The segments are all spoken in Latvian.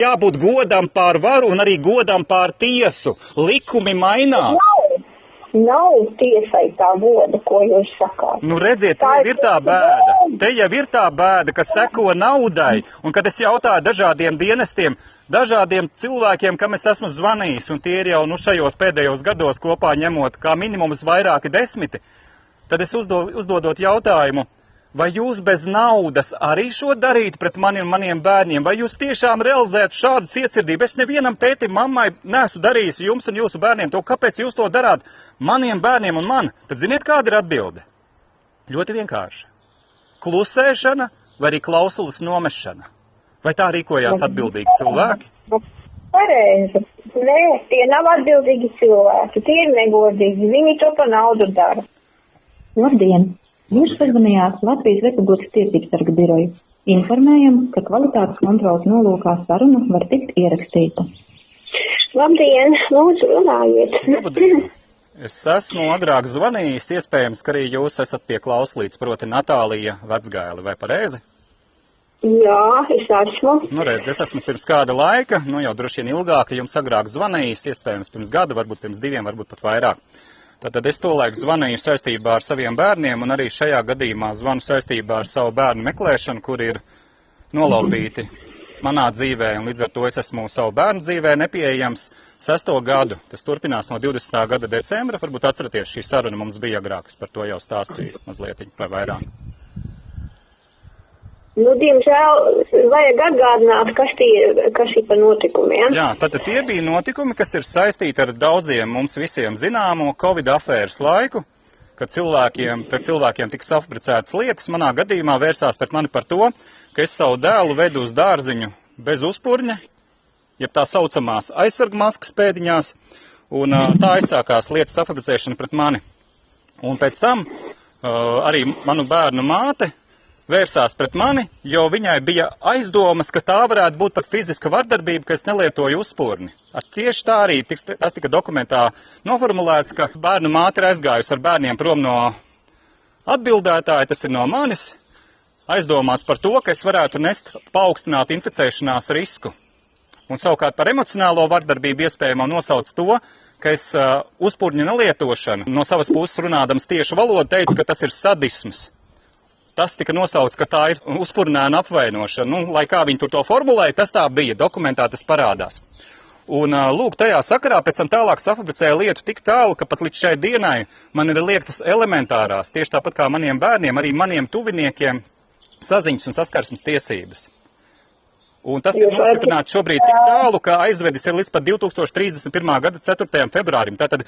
Jābūt godam pār varu un arī godam pār tiesu. Likumi mainās. Nav tiesai tā goda, ko jūs sakāt. Nu, redziet, te jau ir tā bēda. Te jau ir tā bēda, ka seko naudai. Un kad es jautāju dažādiem dienestiem, dažādiem cilvēkiem, kam es esmu zvanījis, un tie ir jau šajos pēdējos gados kopā ņemot kā minimums vairāki 10, tad es uzdodot jautājumu, vai jūs bez naudas arī šo darītu pret mani un maniem bērniem, vai jūs tiešām realizētu šādu cietsirdību? Es nevienam tētim, mammai neesmu darījis jums un jūsu bērniem to, kāpēc jūs to darāt maniem bērniem un man? Tad ziniet, kāda ir atbilde? Ļoti vienkārši. Klusēšana vai arī klausulas nomešana? Vai tā rīkojās atbildīgi cilvēki? Pareizi. Nē, tie nav atbildīgi cilvēki. Tie ir negodīgi. Viņi to pa naudu dara. Labdien! Jūs sazvanījāt Latvijas Republikas Tiesības sarga biroju. Informējam, ka kvalitātes kontrolas nolūkā saruna var tikt ierakstīta. Labdien! Lūdzu, runājiet! Labdien! Es esmu agrāk zvanījis, iespējams, ka arī jūs esat pie klauslītes, proti Natālija Vecgaile, vai pareizi? Jā, es esmu. Nu, redz, es esmu pirms kāda laika, jau droši vien ilgāk, jums agrāk zvanījis, iespējams, pirms gada, varbūt pirms 2, varbūt pat vairāk. Tātad es tolaik zvanīju saistībā ar saviem bērniem, un arī šajā gadījumā zvanu saistībā ar savu bērnu meklēšanu, kur ir nolaupīti manā dzīvē, un līdz ar to es esmu savu bērnu dzīvē nepieejams 6. gadu. Tas turpinās no 20. gada decembra, varbūt atceraties, šī saruna mums bija agrāk, es par to jau stāstīju mazliet vai vairāk. Nu, diemžēl, vajag atgādināt, kas ir par notikumiem. Jā, tātad tie bija notikumi, kas ir saistīti ar daudziem mums visiem zināmo Covid afēras laiku, kad pret cilvēkiem tika safabricētas lietas. Manā gadījumā vērsās pret mani par to, ka es savu dēlu vedu uz dārziņu bez uzpurņa, jeb tā saucamās aizsargmaskas pēdiņās, un tā aizsākās lietas safabricēšana pret mani. Un pēc tam arī manu bērnu māte vērsās pret mani, jo viņai bija aizdomas, ka tā varētu būt pat fiziska vardarbība, ka es nelietoju uzpurni. Tieši tā arī tas tika dokumentā noformulēts, ka bērnu māte ir aizgājusi ar bērniem prom no atbildētāja, tas ir no manis, aizdomās par to, ka es varētu nest paaugstinātu inficēšanās risku. Un savukārt par emocionālo vardarbību iespējamo nosauc to, ka es uzpurņa nelietošanu no savas puses runādams tiešu valodu teicu, ka tas ir sadisms. Tas tika nosauts, ka tā ir uzpurnēna apvainošana. Lai kā viņi tur to formulēja, tas tā bija, dokumentā tas parādās. Un lūk, tajā sakarā pēc tam tālāk safabricēja lietu tik tālu, ka pat līdz šai dienai man ir liektas elementārās, tieši tāpat kā maniem bērniem, arī maniem tuviniekiem, saziņas un saskarsmes tiesības. Un tas ir nostiprināts šobrīd tik tālu, ka aizvedis ir līdz pat 2031. gada 4. februārim. Tātad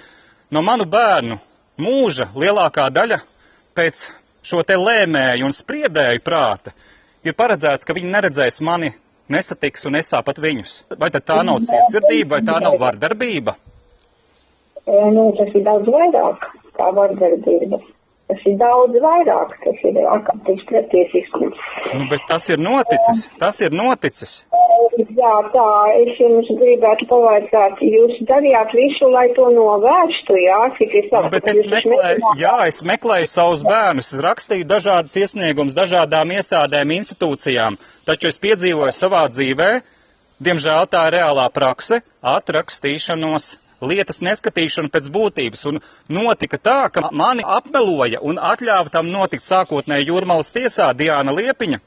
no manu bērnu mūža lielākā daļa pēc šo te lēmēju un spriedēju prāta ir paredzēts, ka viņi neredzēs mani, nesatiks un es tāpat viņus. Vai tad tā nav cietsirdība, vai tā nav vardarbība? Tas ir daudz vairāk kā vardarbība. Tas ir daudz vairāk, tas ir ārkārtīgi pretiesiskums. Bet tas ir noticis. Jā, tā, es jums gribētu pavaicāt, jūs darījāt visu, lai to novērstu, jā? Bet es meklēju savus bērnus, es rakstīju dažādas iesniegumus dažādām iestādēm, institūcijām, taču es piedzīvoju savā dzīvē, diemžēl tā ir reālā prakse, atrakstīšanos, lietas neskatīšanu pēc būtības, un notika tā, ka mani apmeloja un atļāva tam notikt sākotnēji Jūrmalas tiesā Diāna Liepiņa.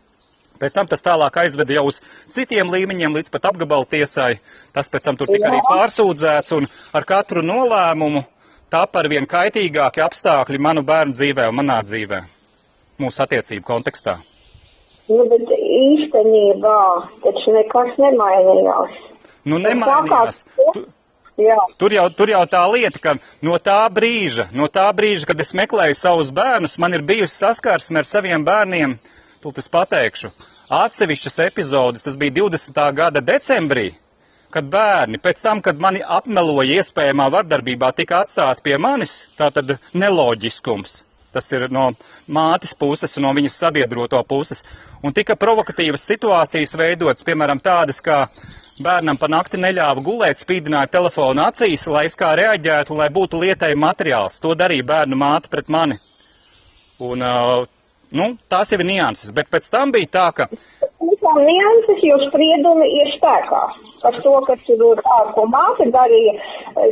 Pēc tam tas tālāk aizveda jau uz citiem līmeņiem, līdz pat apgabalu tiesai. Tas pēc tam tur tika arī pārsūdzēts, un ar katru nolēmumu tā par vien kaitīgāki apstākļi manu bērnu dzīvē un manā dzīvē, mūsu attiecību kontekstā. Bet īstenībā taču nekas nemainījās. Nemainījās. Tur jau tā lieta, ka no tā brīža, kad es meklēju savus bērnus, man ir bijusi saskarsme ar saviem bērniem. Tūlīt es pateikšu, atsevišķas epizodes, tas bija 20. gada decembrī, kad bērni, pēc tam, kad mani apmeloja iespējamā vardarbībā, tika atstāti pie manis, tātad neloģiskums. Tas ir no mātes puses un no viņas sabiedroto puses. Un tika provokatīvas situācijas veidotas, piemēram, tādas, kā bērnam pa nakti neļāva gulēt, spīdināja telefonu acīs, lai es kā reaģētu, lai būtu lietai materiāls. To darīja bērnu māte pret mani. Un tās jau ir nianses, bet pēc tam bija tā, ka nianses, jo spriedumi ir spēkā. Par to, kas tur, ko māte darīja,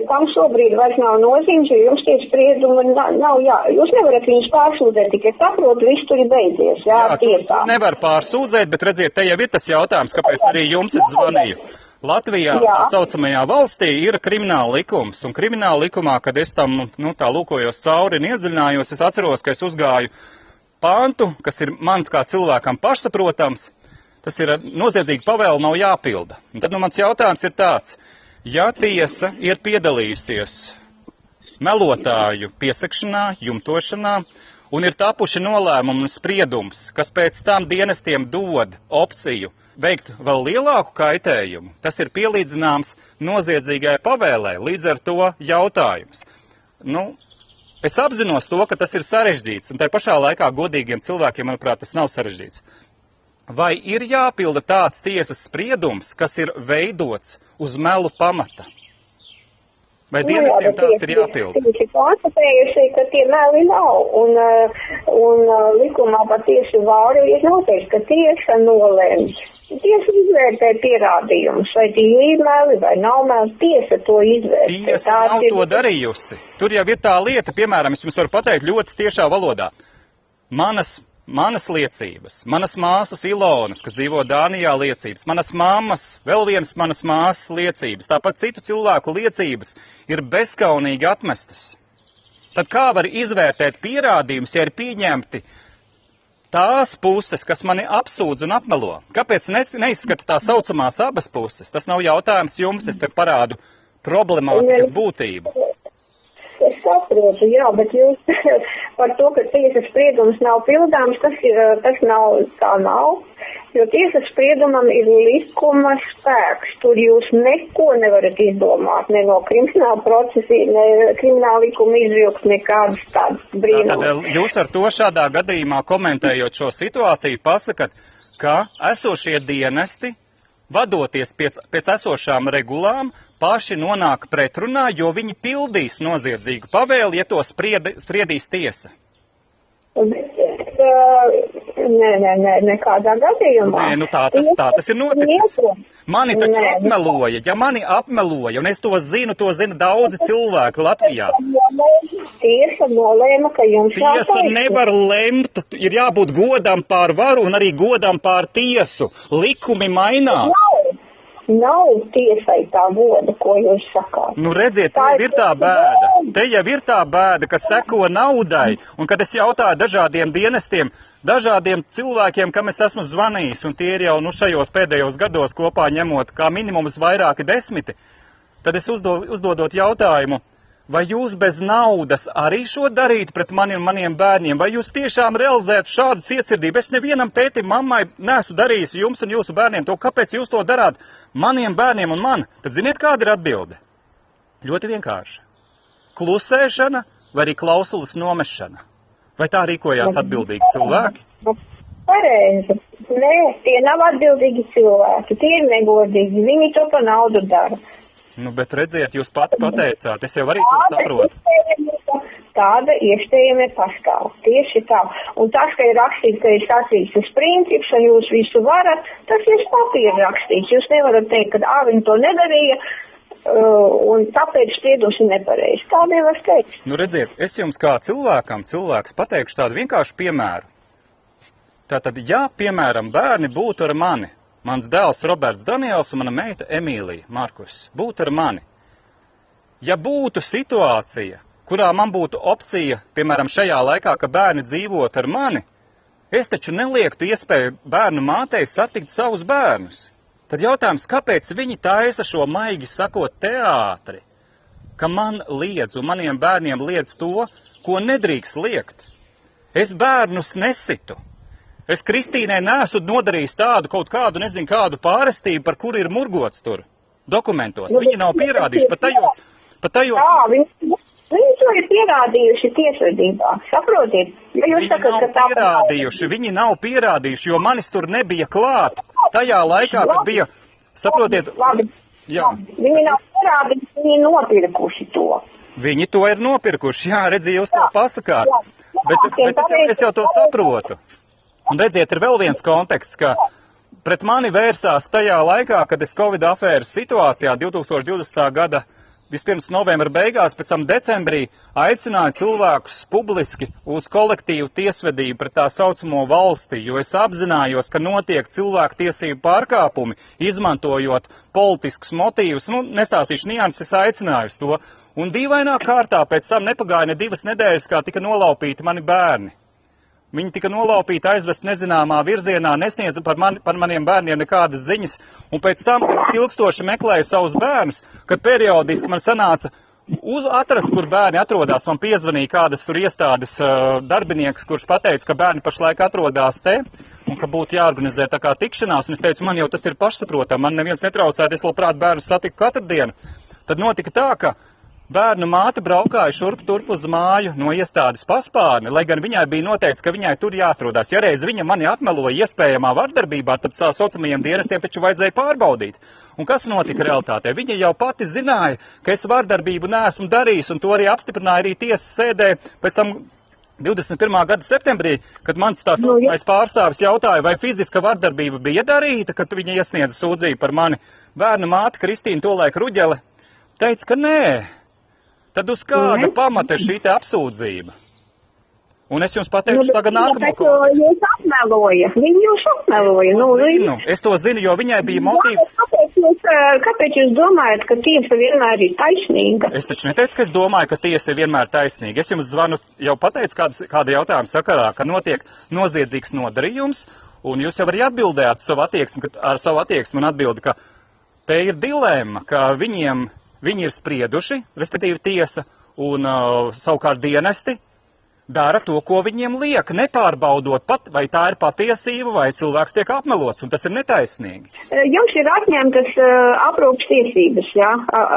tam šobrīd vairs nav nozīmes, jo jums tie spriedumi nav jūs nevarat viņus pārsūdzēt, tikai saprotu, viss tur ir beidzies, tiesā. Nevar pārsūdzēt, bet redziet, te jau ir tas jautājums, kāpēc arī jums es zvanīju. Latvijā, tā saucamajā valstī, ir krimināla likums, un krimināla likumā, kad es tam, tā lūkojos cauri un iedziļinājos, es atceros, ka es uzgāju pāntu, kas ir man kā cilvēkam pašsaprotams, tas ir noziedzīga pavēle nav jāpilda. Un tad mans jautājums ir tāds, ja tiesa ir piedalījusies melotāju piesakšanā, jumtošanā, un ir tapuši nolēmumi un spriedums, kas pēc tam dienestiem dod opciju veikt vēl lielāku kaitējumu, tas ir pielīdzināms noziedzīgai pavēlē, līdz ar to jautājums. Es apzinos to, ka tas ir sarežģīts, un tai pašā laikā godīgiem cilvēkiem, manuprāt, tas nav sarežģīts. Vai ir jāpilda tāds tiesas spriedums, kas ir veidots uz melu pamata? Vai dienestiem tāds ir jāpilda? Tieši konstatējuši, ka tie meli nav, un likumā par tiesu vāru ir noteikts, ka tiesa nolēms. Tiesa izvērtē pierādījumus, vai tie ir meli vai nav meli, tiesa to izvērtē. Tiesa nav to darījusi. Tur jau ir tā lieta, piemēram, es jums varu pateikt ļoti tiešā valodā. Manas liecības, manas māsas Ilonas, kas dzīvo Dānijā liecības, manas mammas, vēl vienas manas māsas liecības, tāpat citu cilvēku liecības ir bezkaunīgi atmestas. Tad kā var izvērtēt pierādījumus, ja ir pieņemti tās puses, kas mani apsūdz un apmelo? Kāpēc neizskata tā saucamās abas puses? Tas nav jautājums jums, es te parādu problemātikas būtību. Es saprotu, bet jūs par to, ka tiesas spriedums nav pildāms, tas nav, jo tiesas spriedumam ir likuma spēks. Tur jūs neko nevarat izdomāt, ne no krimināla procesa, ne krimināla likuma izvilkt, nekādas tādas brīnumus. Tātad jūs ar to šādā gadījumā komentējot šo situāciju pasakat, ka esošie dienesti, vadoties pēc esošām regulām, paši nonāk pretrunā, jo viņi pildīs noziedzīgu pavēli, ja to spriedīs tiesa. Nē, nekādā gadījumā. Nē, tā tas ir noticis. Mani taču apmeloja, ja mani apmeloja, un es to zina daudzi cilvēki Latvijā. Tiesa nolēma, ka jums tiesa nevar lemt, ir jābūt godam pār varu un arī godam pār tiesu. Likumi mainās. Nav tiesai tā goda, ko jūs sakāt. Redziet, te jau ir tā bēda, kas seko naudai, un kad es jautāju dažādiem dienestiem, dažādiem cilvēkiem, kam es esmu zvanījis, un tie ir jau šajos pēdējos gados kopā ņemot kā minimums vairāki 10, tad es uzdodot jautājumu, vai jūs bez naudas arī šo darītu pret mani un maniem bērniem, vai jūs tiešām realizētu šādu cietsirdību? Es nevienam tētim, mammai neesmu darījis jums un jūsu bērniem to, kāpēc jūs to darāt maniem bērniem un man? Tad ziniet, kāda ir atbilde? Ļoti vienkārši. Klusēšana vai arī klausulas nomešana? Vai tā rīkojās atbildīgi cilvēki? Pareizi. Nē, tie nav atbildīgi cilvēki, tie ir negodīgi, viņi to pa naudu dara. Bet redziet, jūs pati pateicāt, es jau arī to saprotu. Tāda iespējami pastāv, tieši tā. Un tas, ka ir rakstīts, ka ir sacīts princips, un jūs visu varat, tas ir papīra rakstīts. Jūs nevarat teikt, ka viņi to nedarīja, un tāpēc spriedums ir nepareizi. Tā nevar teikt. Redziet, es jums kā cilvēks pateikšu tādu vienkāršu piemēru. Tātad, ja, piemēram, bērni būtu ar mani, mans dēls Roberts Daniels un mana meita Emīlija Markus būtu ar mani. Ja būtu situācija, kurā man būtu opcija, piemēram, šajā laikā, ka bērni dzīvot ar mani, es taču neliektu iespēju bērnu mātei satikt savus bērnus. Tad jautājums, kāpēc viņi taisa šo maigi sakot teātri, ka man liedz un maniem bērniem liedz to, ko nedrīkst liekt. Es bērnus nesitu. Es Kristīnai neesmu nodarījis tādu kaut kādu, nezinu, kādu pārestību, par kuru ir murgots tur dokumentos. Viņi nav pierādījuši pat tajos. Jā, viņi to ir pierādījuši tiesvedībā. Saprotiet? Viņi nav pierādījuši, jo manis tur nebija klāt. Tajā laikā, kad bija, saprotiet? Jā. Viņi nav pierādījuši, viņi ir nopirkuši to. Viņi to ir nopirkuši, jā, redzi, jūs to pasakāt. Bet es jau to saprotu. Un redziet, ir vēl viens konteksts, ka pret mani vērsās tajā laikā, kad es Covid afēras situācijā 2020. gada vispirms novembra beigās, pēc tam decembrī aicināju cilvēkus publiski uz kolektīvu tiesvedību pret tā saucamo valsti, jo es apzinājos, ka notiek cilvēku tiesību pārkāpumi, izmantojot politiskus motīvus. Nestāstīšu nianses, es aicināju uz to. Un dīvainā kārtā pēc tam nepagāja ne 2 nedēļas, kā tika nolaupīti mani bērni. Viņi tika nolaupīti, aizvest nezināmā virzienā, nesniedza par maniem bērniem nekādas ziņas. Un pēc tam, kad es ilgstoši meklēju savus bērnus, kad periodiski man sanāca atrast, kur bērni atrodas, man piezvanīja kādas tur iestādes darbinieks, kurš pateica, ka bērni pašlaik atrodas te un ka būtu jāorganizē tā kā tikšanās. Un es teicu, man jau tas ir pašsaprotam, man neviens netraucētu, es labprāt bērnus satiku katru dienu. Tad notika tā, ka bērnu māte braukāja šurp turp uz māju no iestādes paspārni, lai gan viņai bija noteikts, ka viņai tur jāatrodās. Ja reiz viņa mani apmeloja iespējamā vardarbībā, tad savu saucamajiem dienestiem taču vajadzēja pārbaudīt. Un kas notika realitātē? Viņa jau pati zināja, ka es vardarbību neesmu darījis, un to arī apstiprināja arī tiesas sēdē pēc tam 21. gada septembrī, kad mans tā saucamais pārstāvis jautāja, vai fiziska vardarbība bija darīta, kad viņa iesniedza sūdzību par mani. Bērnu māte Kristīna tolaik Ruģele teica, ka nē. Tad uz kāda pamata ir šī te apsūdzība? Un es jums pateikšu tagad nākamo kontekstu. Jūs apmeloja. Viņi jūs apmeloja. Es to zinu, jo viņai bija motīvs. Kāpēc jūs domājat, ka tiesa vienmēr ir taisnīga? Es taču neteicu, ka es domāju, ka tiesa ir vienmēr taisnīga. Es jums zvanu, jau pateicu kāda jautājuma sakarā, ka notiek noziedzīgs nodarījums, un jūs jau arī atbildējāt ar savu attieksmi un atbildi, ka te ir dilemma, ka viņi ir sprieduši, respektīvi tiesa, un savukārt dienesti dara to, ko viņiem liek, nepārbaudot pat, vai tā ir patiesība, vai cilvēks tiek apmelots, un tas ir netaisnīgi. Jums ir atņemtas aprūpes tiesības, jā?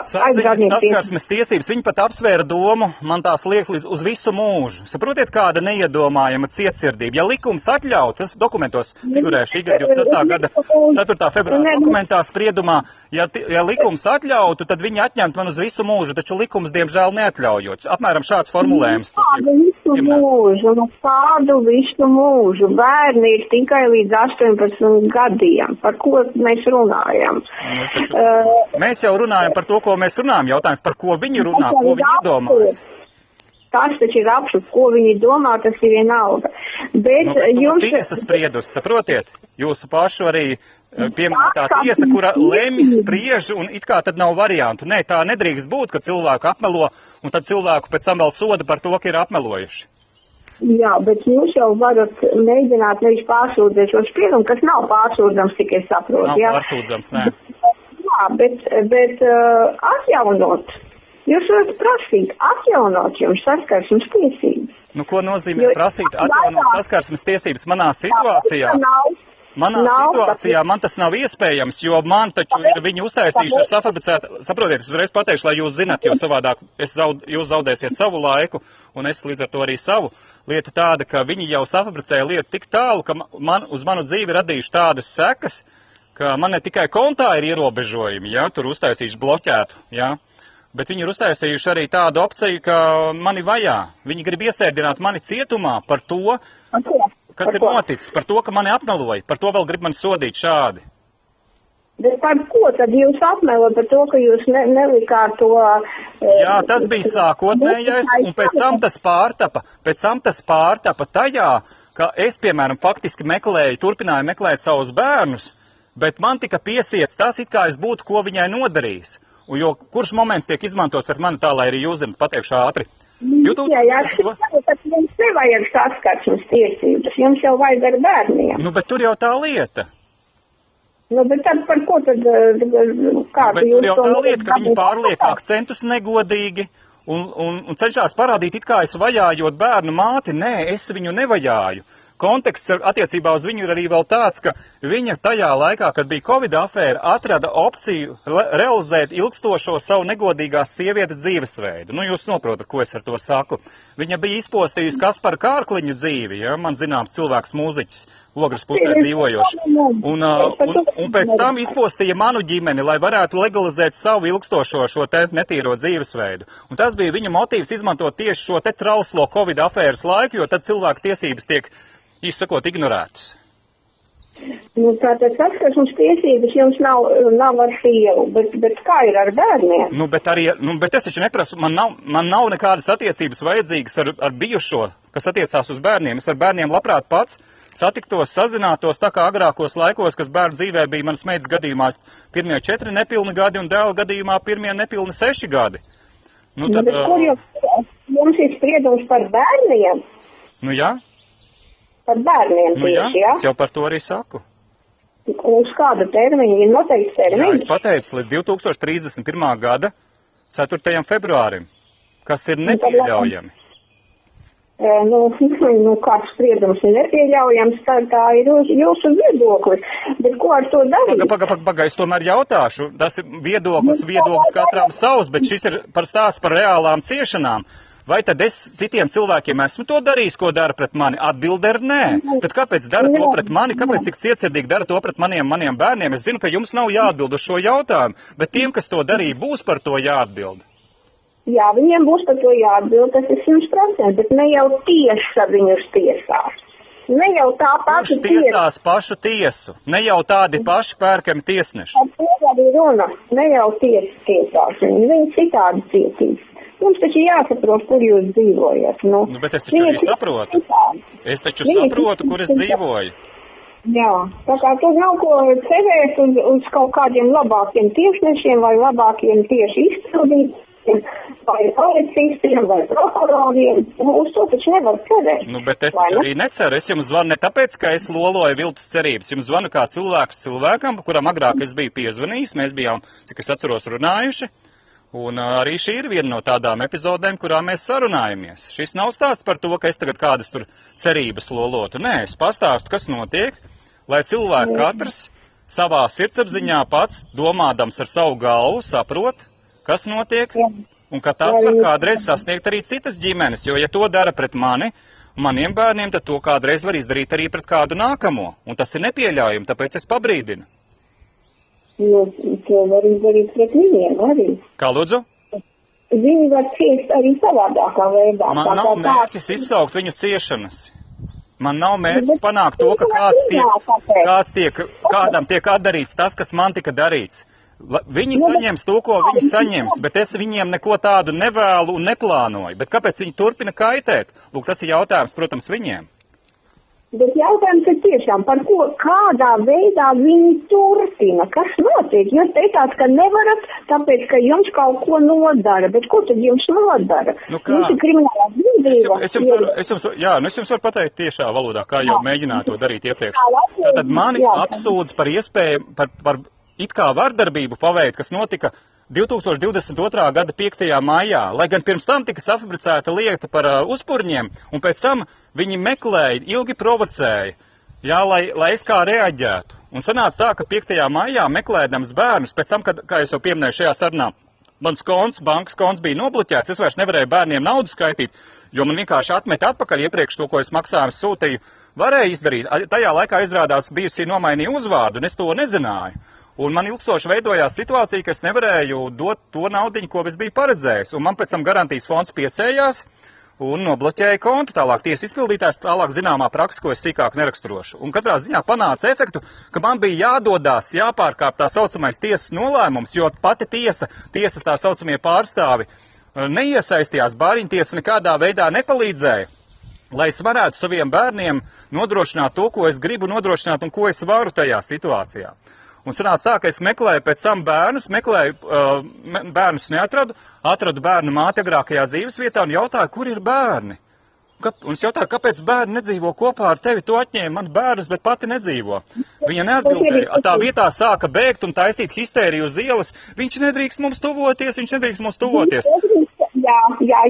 Saskarsmes tiesības, viņi pat apsvēra domu, man tās liek uz visu mūžu. Saprotiet, kāda neiedomājama cietsirdība. Ja likums atļauj, tas dokumentos figurē šī gada 26. gada 4. februāra dokumentā spriedumā, ja likums atļautu, tad viņi atņemt man uz visu mūžu, taču likums diemžēl neatļaujot. Apmēram šāds formulējums. Kādu visu mūžu? Bērni ir tikai līdz 18 gadiem. Par ko mēs runājam? Mēs jau runājam par to, ko mēs runājam. Jautājums, par ko viņi runā, ko viņi iedomājas. Tas taču ir absurds, ko viņi domā, tas ir vienalga. Bet jums... Tiesa spriedus, saprotiet? Jūsu pašu arī pieminētā tiesa, kura lemj, spriež, un it kā tad nav variantu. Nē, tā nedrīkst būt, ka cilvēku apmelo, un tad cilvēku pēc tam vēl soda par to, ka ir apmelojuši. Jā, bet jūs jau varat mēģināt nevis pārsūdzēt šo spriedumu, kas nav pārsūdzams, tikai saprot. Nav pārsūdzams, nē. Jā, bet atjaunot. Jūs varat prasīt, atjaunot jums saskarsmes tiesības. Nu, ko nozīmē prasīt, atjaunot saskarsmes tiesības manā situācijā? Manā situācijā man tas nav iespējams, jo man taču ir viņi uztaisījuši ar safabricētu. Saprotiet, es uzreiz pateikšu, lai jūs zinat, jo savādāk jūs zaudēsiet savu laiku, un es līdz ar to arī savu. Lieta tāda, ka viņi jau safabricēja lietu tik tālu, ka uz manu dzīvi radījuši tādas sekas, ka man ne tikai kontā ir ierobežojumi, ja, tur uztaisījuši bloķētu, ja, bet viņi ir uztaisījuši arī tādu opciju, ka mani vajā. Viņi grib iesēdināt mani cietumā par to, kas ir noticis, par to, ka mani apmeloja, par to vēl grib mani sodīt šādi. Bet par ko tad jūs apmelot, par to, ka jūs nelikāt to... Jā, tas bija sākotnējais, un pēc tam tas pārtapa tajā, ka es, piemēram, faktiski turpināju meklēt savus bērnus, bet man tika piesiets tas, it kā es būtu, ko viņai nodarījis. Un jo kurš moments tiek izmantots pret mani tā, lai arī jūs zināt, pateikšu ātri. Tad jums nevajag saskarsmes tiesības, jums jau vajag ar bērniem. Nu, bet tur jau tā lieta. Nu, bet tad par ko tad, kādu jūs to... Bet tur jau tā lieta, ka viņi pārliek akcentus negodīgi un cenšas parādīt, it kā es vajājot bērnu māti. Nē, es viņu nevajāju. Konteksts attiecībā uz viņu ir arī vēl tāds, ka viņa tajā laikā, kad bija Covid afēra, atrada opciju realizēt ilgstošo savu negodīgās sievietes dzīvesveidu. Nu, jūs saprotat, ko es ar to saku. Viņa bija izpostījusi Kaspara Kārkliņa dzīvi, ja, man zināms cilvēks mūziķis, Ogres pusē dzīvojošs. Un pēc tam izpostīja manu ģimeni, lai varētu legalizēt savu ilgstošo šo te netīro dzīvesveidu. Un tas bija viņa motīvs izmantot tieši šo te trauslo Covid afēras laiku, jo tad cilvēku tiesības tiek, īsti sakot, ignorētas. Nu, tātad saskarsmes tiesības jums nav ar sievu, bet kā ir ar bērniem? Bet es taču neprasu, man nav nekādas attiecības vajadzīgas ar bijušo, kas attiecās uz bērniem. Es ar bērniem labprāt pats satiktos, sazinātos, tā kā agrākos laikos, kas bērnu dzīvē bija manas meitas gadījumā pirmie 4 nepilni gadi un dēla gadījumā pirmie nepilni 6 gadi. Bet kur jums ir spriedums par bērniem? Nu jā. Par bērniem tieši, jā? Es jau par to arī saku. Uz kādu termiņu ir noteikts termiņš? Jā, es pateicu līdz 2031. gada 4. februārim, kas ir nepieļaujami. Kāds spriedums ir nepieļaujams, tā ir jūsu viedoklis. Bet ko ar to darīt? Paga, es tomēr jautāšu. Tas ir viedoklis katram savs, bet šis ir par stāstu par reālām ciešanām. Vai tad es citiem cilvēkiem esmu to darījis, ko dara pret mani? Atbilde ir nē. Tad kāpēc dara to pret mani? Kāpēc tik cietsirdīgi dara to pret maniem bērniem? Es zinu, ka jums nav jāatbild uz šo jautājumu, bet tiem, kas to darīja, būs par to jāatbild. Jā, viņiem būs par to jāatbild, tas ir 100%, bet ne jau tiesa viņus tiesās. Ne jau tā paša tiesa. Kurš tiesās pašu tiesu? Ne jau tādi paši pērkami tiesneši. Par to arī runa. Ne jau tiesās. Viņi citādi cietīs. Mums taču jāsaprot, kur jūs dzīvojat. Bet es taču arī saprotu. Es taču saprotu, kur es dzīvoju. Jā, tā kā tur nav ko cerēt uz kaut kādiem labākiem tiesnešiem vai labākiem tieši izpildītiem vai policistiem vai prokuroriem. Uz to taču nevar cerēt. Bet es taču arī neceru. Es jums zvanu ne tāpēc, ka es loloju viltus cerības. Jums zvanu kā cilvēks cilvēkam, kuram agrāk es biju piezvanījis. Mēs bijām, cik es atceros, runājuši. Un arī šī ir viena no tādām epizodēm, kurā mēs sarunājamies. Šis nav stāsts par to, ka es tagad kādas tur cerības lolotu. Nē, es pastāstu, kas notiek, lai cilvēki katrs savā sirdsapziņā pats, domādams ar savu galvu, saprot, kas notiek, un ka tas var kādreiz sasniegt arī citas ģimenes. Jo, ja to dara pret mani, maniem bērniem, tad to kādreiz var izdarīt arī pret kādu nākamo. Un tas ir nepieļaujami, tāpēc es pabrīdinu. To var izdarīt pret viņiem arī. Kā lūdzu? Viņi var ciest arī savādākā veidā. Man nav mērķis izsaukt viņu ciešanas. Man nav mērķis panākt to, ka kādam tiek atdarīts tas, kas man tika darīts. Viņi saņems to, ko viņi saņems, bet es viņiem neko tādu nevēlu un neplānoju. Bet kāpēc viņi turpina kaitēt? Lūk, tas ir jautājums, protams, viņiem. Bet jautājums ir tiešām, par ko, kādā veidā viņi turpina, kas notiek. Jūs teicāt, ka nevarat, tāpēc, ka jums kaut ko nodara, bet ko tad jums nodara? Jums ir kriminālā brīvība. Es jums varu pateikt tiešā valodā, kā jau mēģināju to darīt iepriekš. Tātad mani apsūdz par iespēju, par it kā vardarbību paveikt, kas notika 2022. gada 5. maijā, lai gan pirms tam tika safabricēta lieta par uzpurņiem, un pēc tam viņi meklēja, ilgi provocēja, lai es kā reaģētu. Un sanāca tā, ka 5. maijā meklēdams bērnus, pēc tam, kad, kā es jau pieminēju šajā sarunā, mans bankas konts bija nobloķēts, es vairs nevarēju bērniem naudu skaitīt, jo man vienkārši atmeta atpakaļ iepriekš to, ko es maksājumu sūtīju, varēja izdarīt. Tajā laikā izrādās bijusī nomainīja uzvārdu, un es to nezināju. Un man ilgstoši veidojās situācija, ka es nevarēju dot to naudiņu, ko es biju paredzējis. Un man pēc tam garantijas fonds piesējās un nobloķēja kontu. Tālāk tiesa izpildītājs, tālāk zināmā praksa, ko es sīkāk neraksturošu. Un katrā ziņā panāca efektu, ka man bija jādodās, jāpārkāp tā saucamais tiesas nolēmums, jo pati tiesas tā saucamie pārstāvi neiesaistījās, bāriņtiesa nekādā veidā nepalīdzēja, lai es varētu saviem bērniem nodrošināt to, ko es gribu nodrošināt un ko es varu tajā situācijā. Un sanāca tā, ka es meklēju pēc tam bērnus, bērnus neatradu, atradu bērnu māti agrākajā dzīves vietā un jautāju, kur ir bērni. Un es jautāju, kāpēc bērni nedzīvo kopā ar tevi, to atņēma man bērnus, bet pati nedzīvo. Viņa neatbildēja, tā vietā sāka bēgt un taisīt histēriju uz ielas, viņš nedrīkst mums tuvoties. Jā,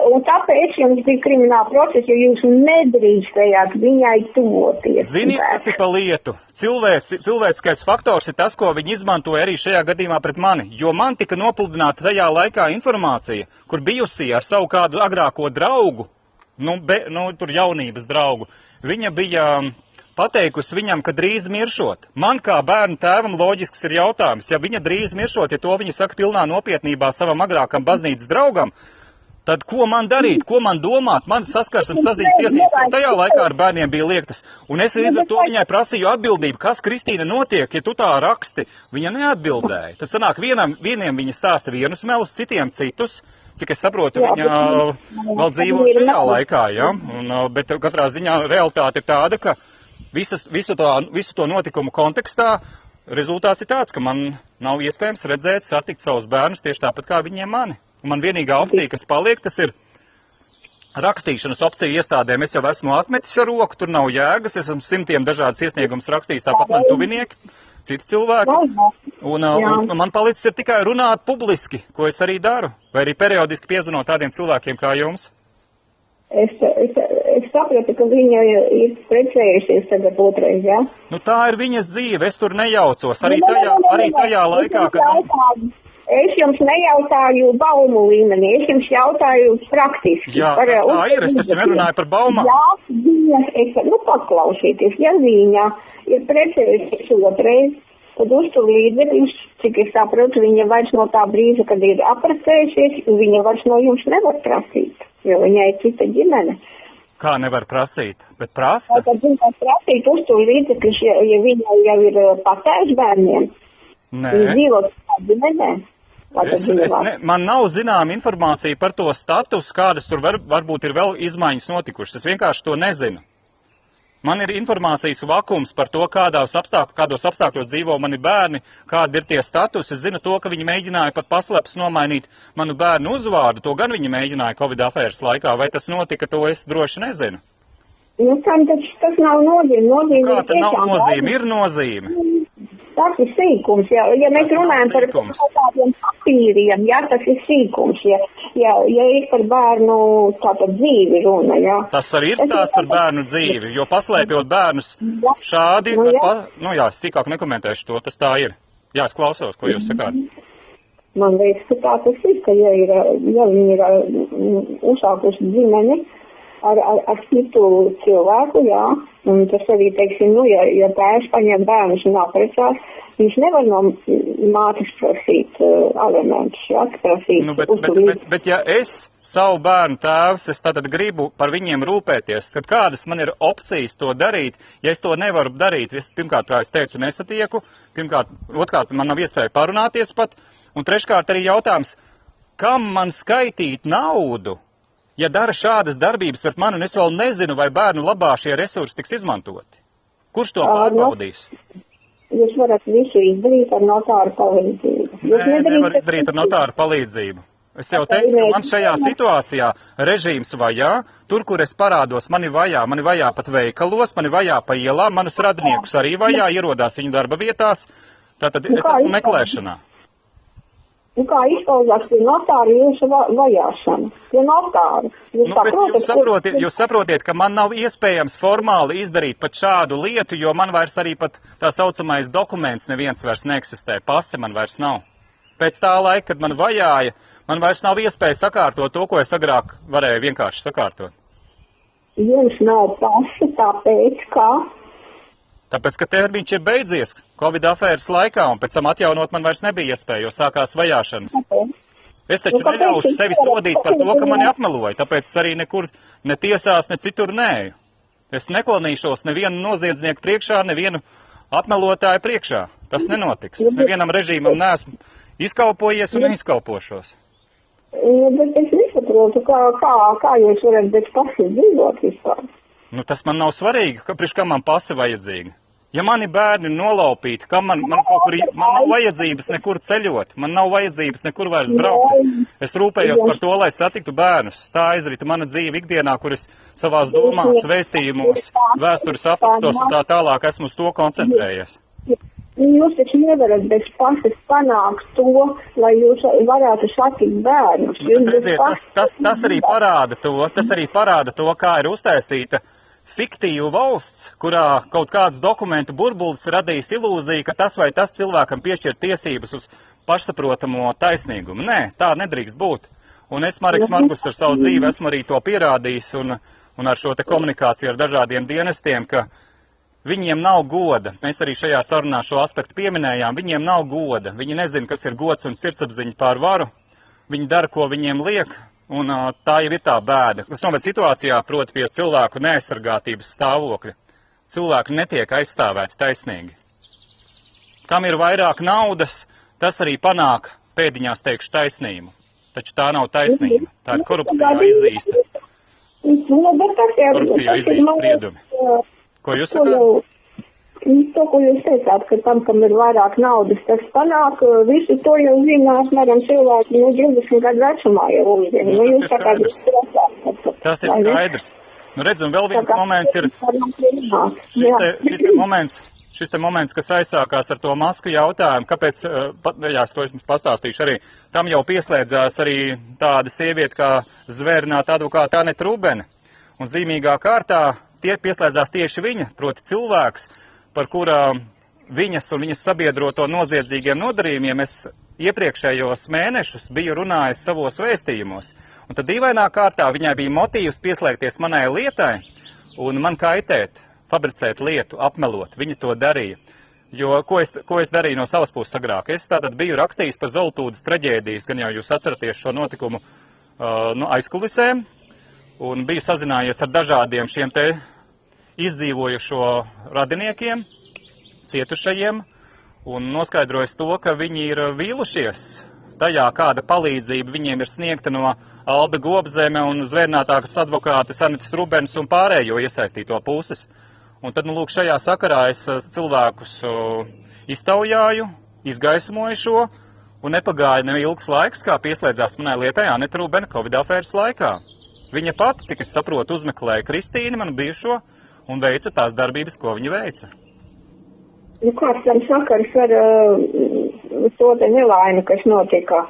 un tāpēc jums bija krimināla procesa, jo jūs nedrīkstējāt viņai tuvoties. Ziniet, kas ir pa lietu? Cilvēciskais faktors ir tas, ko viņi izmantoja arī šajā gadījumā pret mani, jo man tika nopludināta tajā laikā informācija, kur bijusī ar savu kādu agrāko draugu, tur jaunības draugu, viņa bija pateikusi viņam, ka drīz miršot. Man kā bērnu tēvam loģisks ir jautājums, ja viņa drīz miršot, ja to viņa saka pilnā nopietnībā savam agrākam baznīcas draugam, tad ko man darīt, ko man domāt? Man saskarsmes saziņas tiesības jau tajā laikā ar bērniem bija liektas. Un es līdz ar to viņai prasīju atbildību, kas, Kristīna, notiek, ja tu tā raksti. Viņa neatbildēja. Tad sanāk, vieniem viņa stāsta vienus melus, citiem citus. Cik es saprotu, viņa vēl dzīvo šajā laikā, ja? Bet katrā ziņā realitāte ir tāda, ka visu to notikumu kontekstā rezultāts ir tāds, ka man nav iespējams redzēt, satikt savus bērnus tieši tāpat kā viņiem mani. Un man vienīgā opcija, kas paliek, tas ir rakstīšanas opcija iestādēm. Es jau esmu atmetis ar roku, tur nav jēgas, es esmu simtiem dažādas iesniegumus rakstījis, tāpat man tuvinieki, citi cilvēki. Un man palicis ir tikai runāt publiski, ko es arī daru, vai arī periodiski piezvanot tādiem cilvēkiem kā jums. Es sapratu, ka viņa ir precējusies tagad otrais, jā? Nu tā ir viņas dzīve, es tur nejaucos, arī tajā laikā, kad... Es jums nejautāju baumu līmenī, es jums jautāju praktiski. Jā, tā ir, es taču nerunāju par baumām. Jā, paklausieties, ja viņa ir precējusies otrais, tad uztur līdzekļus, cik es saprotu, viņa vairs no tā brīža, kad ir apprecējusies, viņa vairs no jums nevar prasīt, jo viņai ir cita ģimene. Kā nevar prasīt? Bet prasa? Tad viņa var prasīt uztur līdzekļus, ja viņa jau ir patērs bērniem. Nē. Viņa dzīvot tā ģimenē. Man nav zinām informācija par to status, kādas tur varbūt ir vēl izmaiņas notikušas. Es vienkārši to nezinu. Man ir informācijas vakums par to, kādos apstākļos dzīvo mani bērni, kādi ir tie statusi. Es zinu to, ka viņi mēģināja pat paslēpes nomainīt manu bērnu uzvārdu. To gan viņi mēģināja Covid afēras laikā. Vai tas notika, to es droši nezinu. Nu, tas nav nozīme. Kā tad nav nozīme? Ir nozīme. Tas ir sīkums, ja mēs runājam par tādiem papīriem, jā, tas ir sīkums, ja ir par bērnu tātad dzīvi runa, jā. Tas arī ir stāsts par bērnu dzīvi, jo paslēpjot bērnus šādi, es sīkāk nekomentēšu to, tas tā ir. Jā, es klausos, ko jūs sakāt. Man liekas, ka tā tas ir, ka ja viņi ir uzsākuši ģimeni ar citu cilvēku, jā, un tas arī, teiksim, ja tēvs paņem bērnus un apprecās, viņš nevar no mātes prasīt alimentus, jā, prasīt. Bet ja es savu bērnu tēvs, es tātad gribu par viņiem rūpēties, tad kādas man ir opcijas to darīt, ja es to nevaru darīt? Pirmkārt, kā es teicu, nesatieku, otrkārt, man nav iespēja parunāties pat, un treškārt arī jautājums, kam man skaitīt naudu? Ja dara šādas darbības pret mani, un es vēl nezinu, vai bērnu labā šie resursi tiks izmantoti. Kurš to pārbaudīs? Jūs varat visu izdarīt ar notāru palīdzību. Nevar izdarīt ar notāru palīdzību. Es jau teicu, ka man šajā situācijā režīms vajā, tur, kur es parādos, mani vajā pat veikalos, mani vajā pa ielām, manus radiniekus arī vajā, ierodās viņu darba vietās, tātad es esmu meklēšanā. Nu, kā izpaudās pie notāra jūsu vajāšana? Pie notāra. Jūs saprotiet, ka man nav iespējams formāli izdarīt pat šādu lietu, jo man vairs arī pat tā saucamais dokuments neviens vairs neeksistē. Pase man vairs nav. Pēc tā laika, kad man vajāja, man vairs nav iespēja sakārtot to, ko es agrāk varēju vienkārši sakārtot. Jums nav pase, tāpēc kā? Tāpēc, ka termiņš ir beidzies Covid afēras laikā, un pēc tam atjaunot man vairs nebija iespēja, jo sākās vajāšanas. Es taču neļaušu sevi sodīt par to, ka mani apmeloja, tāpēc es arī nekur ne tiesās, ne citur nēju. Es neklanīšos nevienu noziedznieku priekšā, nevienu apmelotāju priekšā. Tas nenotiks. Es nevienam režīmam neesmu izkalpojies un neizkalpošos. Bet es nesaprotu, kā jūs varat bez pases dzīvot vispār. Nu, tas man nav svarīgi, priekš kā man pase vajadzīga. Ja mani bērni nolaupīti, man nav vajadzības nekur ceļot, man nav vajadzības nekur vairs braukt. Es rūpējos par to, lai satiktu bērnus. Tā aizrita mana dzīve ikdienā, kur es savās domās, vēstījumos, vēstures aprakstos un tā tālāk esmu uz to koncentrējies. Jūs taču nevarat bez pases panākt to, lai jūs varētu satikt bērnus. Tas arī parāda to, kā ir uztaisīta fiktīva valsts, kurā kaut kāds dokumentu burbulis radīs ilūziju, ka tas vai tas cilvēkam piešķir tiesības uz pašsaprotamo taisnīgumu. Nē, tā nedrīkst būt. Un es, Mareks Margus, ar savu dzīvi esmu arī to pierādījis un ar šo te komunikāciju ar dažādiem dienestiem, ka viņiem nav goda. Mēs arī šajā sarunā šo aspektu pieminējām. Viņiem nav goda. Viņi nezina, kas ir gods un sirdsapziņa pār varu. Viņi dara, ko viņiem liek. Un tā jau ir tā bēda, kas noved situācijā, proti pie cilvēku neaizsargātības stāvokļa. Cilvēki netiek aizstāvēti taisnīgi. Kam ir vairāk naudas, tas arī panāk, pēdiņās teikšu, taisnību. Taču tā nav taisnība, tā ir korupcijā izzīsta. Korupcijā izzīsta spriedumi. Ko jūs sakāt? To, ko jūs teicāt, ka tam, kam ir vairāk naudas, tas panāk, visu to jau zināt, mēram cilvēki, 20 gadu vecumā jau uzdien. Tas ir skaidrs. Nu redz, un vēl viens moments ir, šis te moments, kas aizsākās ar to masku jautājumu, kāpēc, es to esmu pastāstīšu arī, tam jau pieslēdzās arī tāda sieviete kā zvērināta advokāta Aneta Rubene, un zīmīgā kārtā pieslēdzās tieši viņa, proti cilvēks, par kurā viņas un viņas sabiedroto noziedzīgiem nodarījumiem es iepriekšējos mēnešus biju runājis savos vēstījumos. Un tad dīvainā kārtā viņai bija motīvs pieslēgties manai lietai un man kaitēt, fabricēt lietu, apmelot. Viņa to darīja. Jo, ko es darīju no savas puses agrāk? Es tātad biju rakstījis par Zoltūdas traģēdijas, gan jau jūs atceraties šo notikumu aizkulisēm, un biju sazinājies ar dažādiem šiem te izdzīvojušo radiniekiem, cietušajiem, un noskaidrojis to, ka viņi ir vīlušies tajā, kāda palīdzība viņiem ir sniegta no Alda Gobzeme un zvērnātākas advokātes Anetas Rubenes un pārējo iesaistīto puses. Un tad, lūk, šajā sakarā es cilvēkus iztaujāju, izgaismoju šo, un nepagāja neilgs laiks, kā pieslēdzās manai lietai Aneta Rubene Covid afēras laikā. Viņa pati, cik es saprotu, uzmeklēja Kristīni, manu bijušo, un veica tās darbības, ko viņa veica. Nu, kāds tam sakars ar to te nelaimi, kas notika?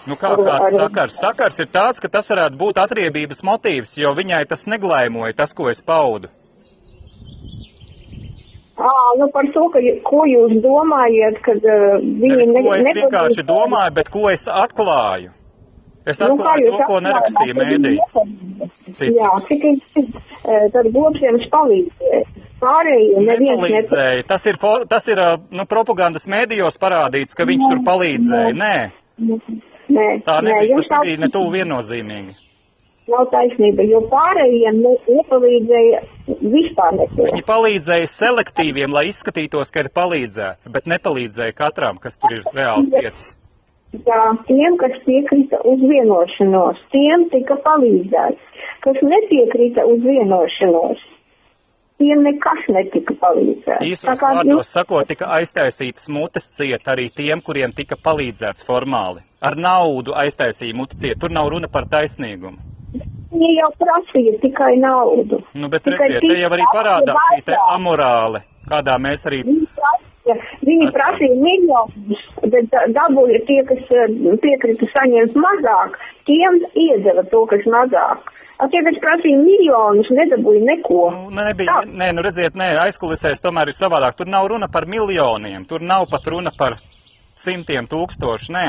Nu, kāds sakars? Sakars ir tāds, ka tas varētu būt atriebības motīvs, jo viņai tas neglaimoja, tas, ko es paudu. Nu par to, ko jūs domājat, kad viņi ko es vienkārši domāju, bet ko es atklāju. Es atklāju to, ko nerakstīja mēdī. Jā, cik tad Gobzemes palīdzēja. Pārējie nepalīdzēja. Tas ir propagandas mēdījos parādīts, ka viņš tur palīdzēja. Nē. Tā nebija. Tas nebija ne tuvu viennozīmīgi. Nav taisnība, jo pārējiem nepalīdzēja vispār nekā. Viņi palīdzēja selektīviem, lai izskatītos, ka ir palīdzēts, bet nepalīdzēja katram, kas tur ir reāli cietis. Jā, tiem, kas piekrita uz vienošanos, tiem tika palīdzēts. Kas nepiekrita uz vienošanos, tiem nekas netika palīdzēts. Īsos vārdos sakot, tika aiztaisītas mutes ciet arī tiem, kuriem tika palīdzēts formāli. Ar naudu aiztaisīja mutu ciet. Tur nav runa par taisnīgumu. Viņi jau prasīja tikai naudu. Nu, bet redziet, te jau arī parādās šī te amorāle, kādā mēs arī... Viņi prasīja miljonus, bet dabūja tie, kas piekrita saņemt mazāk, tiem iedeva to, kas mazāk. Tie, kas prasīja miljonus, nedabūja neko. Redziet, aizkulisēs tomēr ir savādāk. Tur nav runa par miljoniem, tur nav pat runa par 100 000, nē.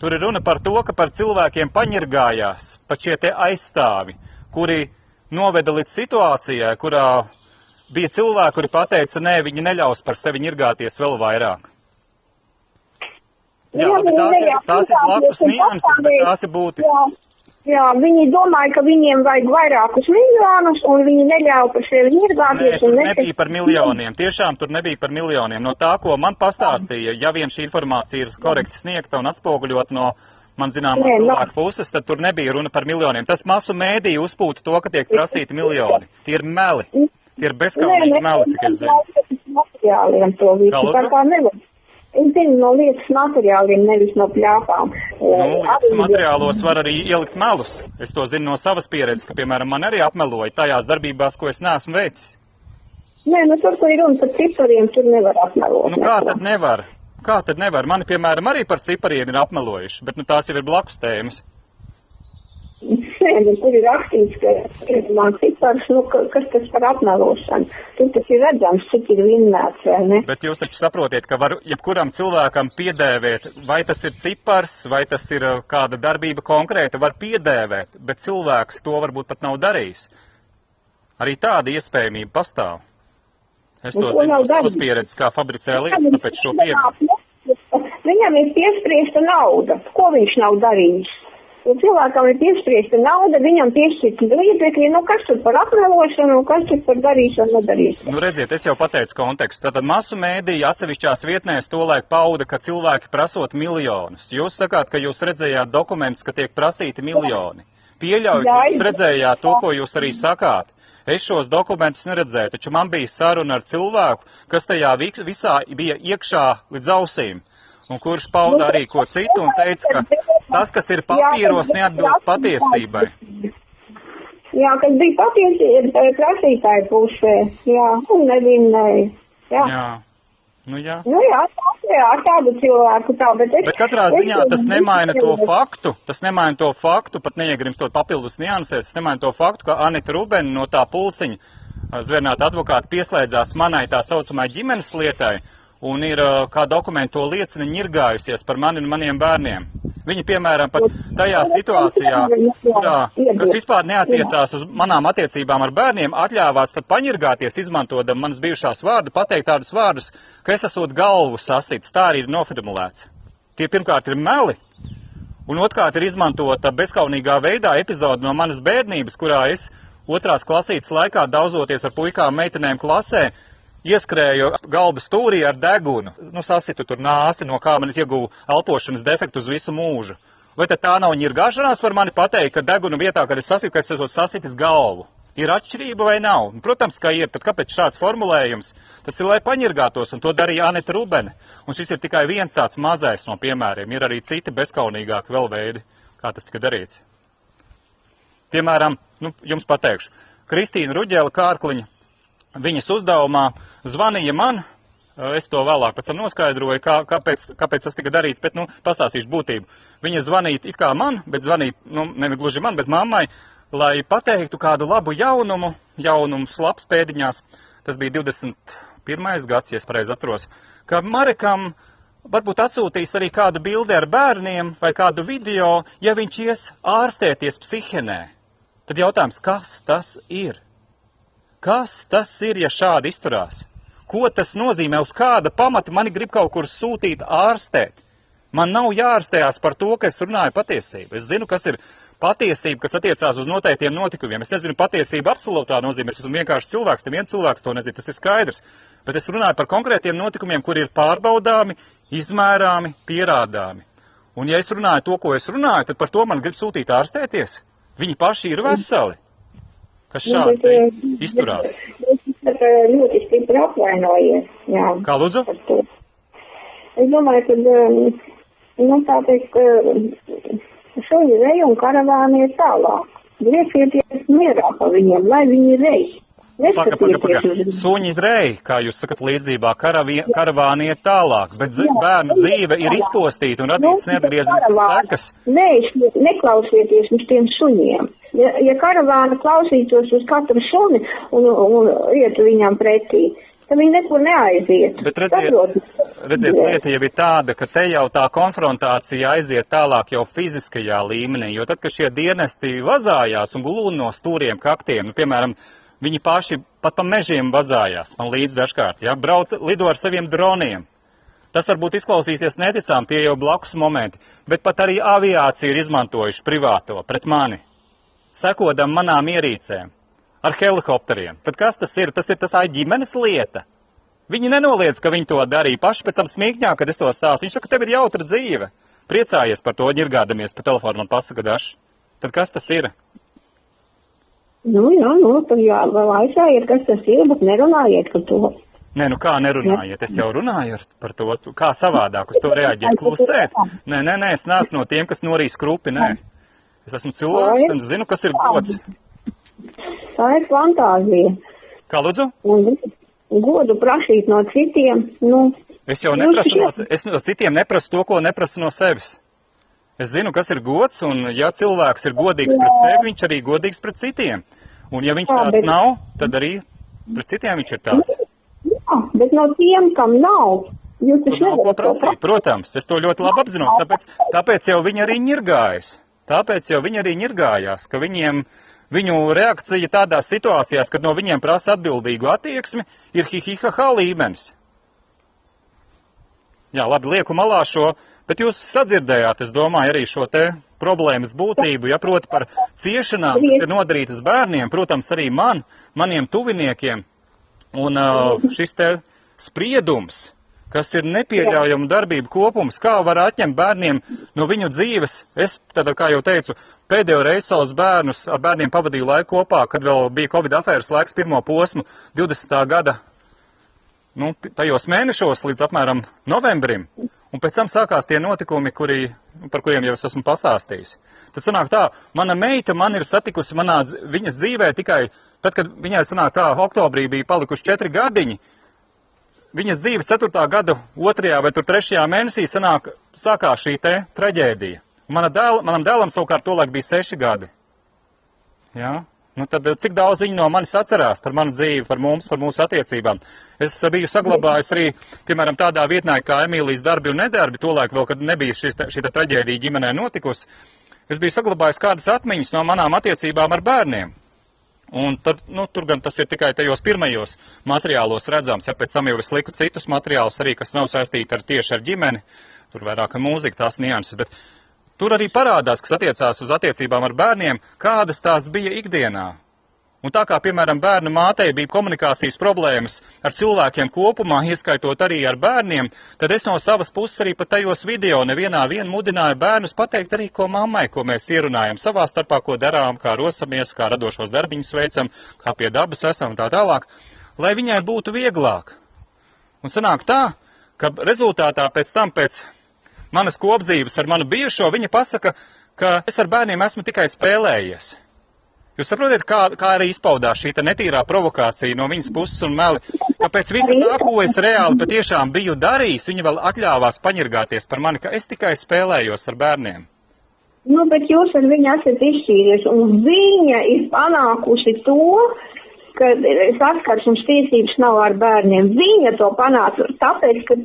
Tur ir runa par to, ka par cilvēkiem paņirgājās pat šie te aizstāvi, kuri noveda līdz situācijai, kurā bija cilvēki, kuri pateica, nē, viņi neļaus par sevi ņirgāties vēl vairāk. Jā, labi, tās ir blakus nianses, bet tās ir būtiskas. Jā, viņi domāja, ka viņiem vajag vairākus miljonus, un viņi neļauj par sevi ņirgāties. Nē, tur nebija par miljoniem. Tiešām tur nebija par miljoniem. No tā, ko man pastāstīja, ja vien šī informācija ir korekti sniegta un atspoguļot no man zināmā cilvēku puses, tad tur nebija runa par miljoniem. Tas masu mēdīju uzpūta to, ka tiek prasīti miljoni. Tie ir meli. Tie ir bezskaunīgi meli, cik es zinu. Materiāliem to visu, tā kā nevajag. Es zinu no lietas materiāliem, nevis no pļāpām. Lietas materiālos var arī ielikt melus. Es to zinu no savas pieredzes, ka, piemēram, man arī apmeloja tajās darbībās, ko es neesmu veicis. Nē, tur, kur ir runa par cipariem, tur nevar apmelot. Nu, kā tad nevar? Kā tad nevar? Mani, piemēram, arī par cipariem ir apmelojuši, bet tās jau ir blakus tēmas. Nē, tur ir rakstīts, ka man cipars, kas tas par apmelošanu. Tur tas ir redzams, cik ir vinnēts, vai ne? Bet jūs taču saprotiet, ka var jebkuram cilvēkam piedēvēt, vai tas ir cipars, vai tas ir kāda darbība konkrēta, var piedēvēt, bet cilvēks to varbūt pat nav darījis. Arī tāda iespējamība pastāv. Es to zinu no savas pieredzes, kā fabricē lietas, tāpēc šo pieminēju. Viņam ir piespriesta nauda. Ko viņš nav darījis? Un cilvēkam ir piespriesta nauda, viņam piešķirta līdzekļi, nu kas tur par apmelošanu, kas tur par darīšanu, nedarīšanu. Nu, redziet, es jau pateicu kontekstu. Tātad masu mēdīja atsevišķās vietnēs tolaik pauda, ka cilvēki prasot miljonus. Jūs sakāt, ka jūs redzējāt dokumentus, ka tiek prasīti miljoni. Pieļauju, ka jūs redzējāt to, ko jūs arī sakāt. Es šos dokumentus neredzēju, taču man bija saruna ar cilvēku, kas tajā visā bija iekšā līdz ausīm. Un kurš pauda arī ko citu un teica, ka tas, kas ir papīros, neatbilst patiesībai. Jā, kas bija patiesība prasītāja pusē, jā, un nevienai, jā. Jā, nu jā. Nu jā, tādu cilvēku tā, bet es... Bet katrā ziņā tas nemaina to faktu, pat neiegrimstot papildus niansēs, tas nemaina to faktu, ka Anita Rubena no tā pulciņa zvērnāta advokāta pieslēdzās manai tā saucamai ģimenes lietai, un ir, kā dokumentu to liecina, ņirgājusies par mani un maniem bērniem. Viņi, piemēram, pat tajā situācijā, kas vispār neatiecās uz manām attiecībām ar bērniem, atļāvās pat paņirgāties, izmantojot manas bijušās vārdu, pateikt tādus vārdus, ka es esot galvu sasits. Tā arī ir noformulēts. Tie pirmkārt ir meli, un otrkārt ir izmantota bezkaunīgā veidā epizode no manas bērnības, kurā es 2. klasītes laikā daudzoties ar puikām meitenēm klasē, ieskrēju galda stūrī ar degunu, sasitu tur nāsi, no kā man es ieguvu elpošanas defektu uz visu mūžu. Vai tad tā nav ņirgāšanās par mani pateikt, ka deguna vietā, kad es sasitu, ka es esmu sasitis galvu? Ir atšķirība vai nav? Protams, ka ir, tad kāpēc šāds formulējums? Tas ir, lai paņirgātos, un to darīja Anita Rubena. Un šis ir tikai viens tāds mazais no piemēriem. Ir arī citi bezkaunīgāki vēl veidi, kā tas tika darīts. Piemēram, jums pateikšu, Kristīna Ruģēla Kārkliņa, viņas uzdevumā zvanīja man, es to vēlāk pēc tam noskaidroju, kāpēc tas tika darīts, bet, pastāstīšu būtību. Viņa zvanīja it kā man, bet zvanīja, nevis gluži man, bet mammai, lai pateiktu kādu labu jaunumu slaps pēdiņās, tas bija 21. gads, ja es pareizi atceros, ka Marekam varbūt atsūtīs arī kādu bildi ar bērniem vai kādu video, ja viņš ies ārstēties psihienē. Tad jautājums, kas tas ir? Kas tas ir, ja šādi izturās? Ko tas nozīmē? Uz kāda pamata mani grib kaut kur sūtīt ārstēt? Man nav jārastējās par to, ka es runāju patiesību. Es zinu, kas ir patiesība, kas attiecās uz noteiktiem notikumiem. Es nezinu patiesību absolūtā nozīmē. Es esmu vienkārši cilvēks, viens cilvēks to nezinu, tas ir skaidrs. Bet es runāju par konkrētiem notikumiem, kuri ir pārbaudāmi, izmērāmi, pierādāmi. Un ja es runāju to, ko es runāju, tad par to man grib sūtīt ārstēties. Viņi paši ir veseli, kas šādi izturās. Bet ļoti stipri apvainojies. Jā. Kā lūdzu? Es domāju, ka, tā teikt, šoļi rej un karavāni ir tālāk. Griezieties mierā pa viņiem, lai viņi rej. Paga. Suņi rej, kā jūs sakat līdzībā, karavāni iet tālāk, bet bērnu dzīve ir izpostīta un radītas neatgriezeniskas sekas. Nē, neklausieties uz tiem suņiem. Ja karavāna klausītos uz katru suni un ietu viņam pretī, tad viņi nekur neaiziet. Bet redziet, lieta jau ir tāda, ka te jau tā konfrontācija aiziet tālāk jau fiziskajā līmenī, jo tad, kad šie dienesti vazājās un glūna no stūriem kaktiem, piemēram, viņi paši pat pa mežiem vazājās, man līdz dažkārt, lido ar saviem droniem. Tas varbūt izklausīsies neticām, tie jau blakus momenti, bet pat arī aviācija ir izmantojuši privāto pret mani, sekodam manām ierīcēm, ar helikopteriem. Tad kas tas ir? Tas ir tā ģimenes lieta. Viņi nenoliedz, ka viņi to darīja paši pēc tam smīkņā, kad es to stāstu. Viņš saka, tev ir jautra dzīve. Priecājies par to, ņirgādamies pa telefonu man pasaka dažs. Tad kas tas ir? Tad vēl aizsājiet, kas tas ir, bet nerunājiet par to. Nē, kā nerunājiet? Es jau runāju par to. Kā savādāk uz to reaģēt? Klusēt? Nē, es neesmu no tiem, kas norīs krupi, nē. Es esmu cilvēks un zinu, kas ir gods. Tā ir fantāzija. Kā lūdzu? Godu prasīt no citiem, Es jau no citiem neprasu to, ko neprasu no sevis. Es zinu, kas ir gods, un ja cilvēks ir godīgs pret sevi, viņš arī godīgs pret citiem. Un ja viņš tāds nav, tad arī pret citiem viņš ir tāds. Jā, bet no tiem, kam nav, jūs taču nav ko prasīt, protams. Es to ļoti labi apzinos, tāpēc jau viņi arī ņirgājas. Tāpēc jau viņi arī ņirgājās, ka viņu reakcija tādās situācijās, kad no viņiem prasa atbildīgu attieksmi, ir hihihaha līmenis. Jā, labi, lieku malā šo Bet jūs sadzirdējāt, es domāju, arī šo te problēmas būtību, ja proti par ciešanām, kas ir nodarītas bērniem, protams, arī maniem tuviniekiem. Un šis te spriedums, kas ir nepieļaujama darbība kopums, kā var atņemt bērniem no viņu dzīves. Es, tad, kā jau teicu, pēdējo reizi savus bērnus ar bērniem pavadīju laiku kopā, kad vēl bija Covid afēras laiks pirmo posmu 20. gada, tajos mēnešos līdz apmēram novembrim. Un pēc tam sākās tie notikumi, par kuriem jau es esmu pastāstījis. Tad sanāk tā, mana meita man ir satikusi viņas dzīvē tikai tad, kad viņai sanāk tā, oktobrī bija palikuši 4 gadiņi, viņas dzīves 4. gada 2. vai 3. mēnesī sākās šī te traģēdija. Manam dēlam savukārt tolaik bija 6 gadi. Jā? Tad cik daudz viņi no manis atcerās par manu dzīvi, par mums, par mūsu attiecībām. Es biju saglabājis arī, piemēram, tādā vietnē kā Emīlijas darbi un nedarbi, tolaik vēl, kad nebija šī traģēdija ģimenē notikusi. Es biju saglabājis kādas atmiņas no manām attiecībām ar bērniem. Un tad, tur gan tas ir tikai tajos pirmajos materiālos redzams, ja pēc tam jau es liku citus materiālus arī, kas nav saistīti tieši ar ģimeni, tur vairāk mūzika, tās nianses, bet tur arī parādās, kas attiecās uz attiecībām ar bērniem, kādas tās bija ikdienā. Un tā kā, piemēram, bērna mātei bija komunikācijas problēmas ar cilvēkiem kopumā, ieskaitot arī ar bērniem, tad es no savas puses arī pat tajos video nevienā mudināju bērnus pateikt arī, ko mammai, ko mēs ierunājam savā starpā, ko darām, kā rosamies, kā radošos darbiņus veicam, kā pie dabas esam un tā tālāk, lai viņai būtu vieglāk. Un sanāk tā, ka rezultātā pēc manas kopdzīves ar manu bijušo, viņa pasaka, ka es ar bērniem esmu tikai spēlējies. Jūs saprotiet, kā arī izpaudās šī netīrā provokācija no viņas puses un meli, ka pēc visa tā, ko es reāli patiešām biju darījis, viņa vēl atļāvās paņirgāties par mani, ka es tikai spēlējos ar bērniem. Bet jūs ar viņu esat izšķīries, un viņa ir panākusi to, ka saskarsmes tiesības nav ar bērniem. Viņa to panāca tāpēc, ka